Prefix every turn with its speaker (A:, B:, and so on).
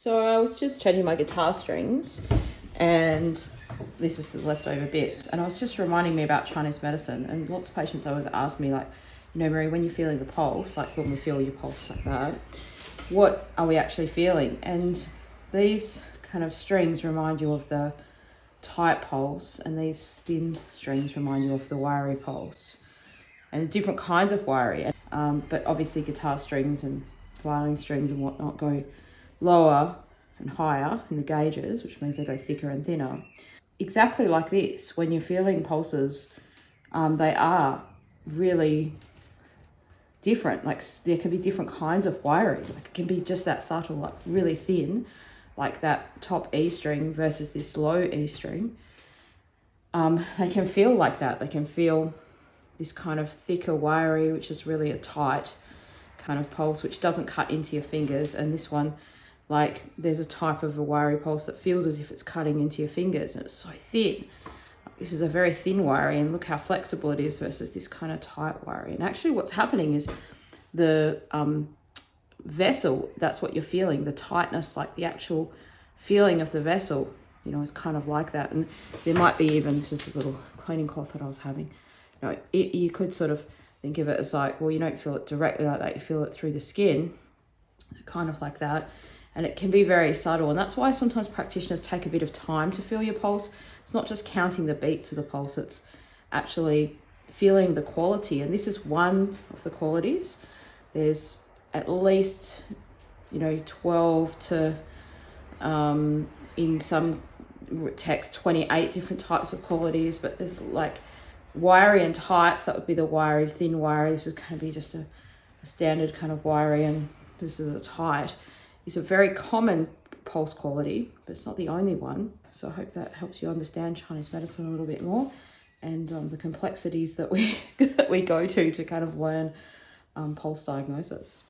A: So I was just changing my guitar strings, and this is the leftover bits, and I was just reminding me about Chinese medicine. And lots of patients always ask me, like, you know, Mary, when you're feeling the pulse, like when we feel your pulse like that, what are we actually feeling? And these kind of strings remind you of the tight pulse, and these thin strings remind you of the wiry pulse. And different kinds of wiry, but obviously guitar strings and violin strings and whatnot go lower and higher in the gauges, which means they go thicker and thinner. Exactly like this, when you're feeling pulses, they are really different. Like there can be different kinds of wiring. Like it can be just that subtle, like really thin, like that top E string versus this low E string. They can feel like that. They can feel this kind of thicker wiry, which is really a tight kind of pulse, which doesn't cut into your fingers. And this one, like there's a type of a wiry pulse that feels as if it's cutting into your fingers, and it's so thin. This is a very thin wiry, and look how flexible it is versus this kind of tight wiry. And actually what's happening is the vessel, that's what you're feeling, the tightness, like the actual feeling of the vessel, you know, is kind of like that. And there might be even, this is a little cleaning cloth that I was having, you know, you could sort of think of it as like, well, you don't feel it directly like that, you feel it through the skin, kind of like that. And it can be very subtle, and that's why sometimes practitioners take a bit of time to feel your pulse. It's not just counting the beats of the pulse, it's actually feeling the quality. And this is one of the qualities. There's at least, you know, 12 to, in some texts, 28 different types of qualities, but there's like wiry and tights, that would be the wiry, thin wiry. This is going to be just a standard kind of wiry, and this is a tight. It's a very common pulse quality, but it's not the only one. So I hope that helps you understand Chinese medicine a little bit more, and the complexities that we that we go to kind of learn pulse diagnosis.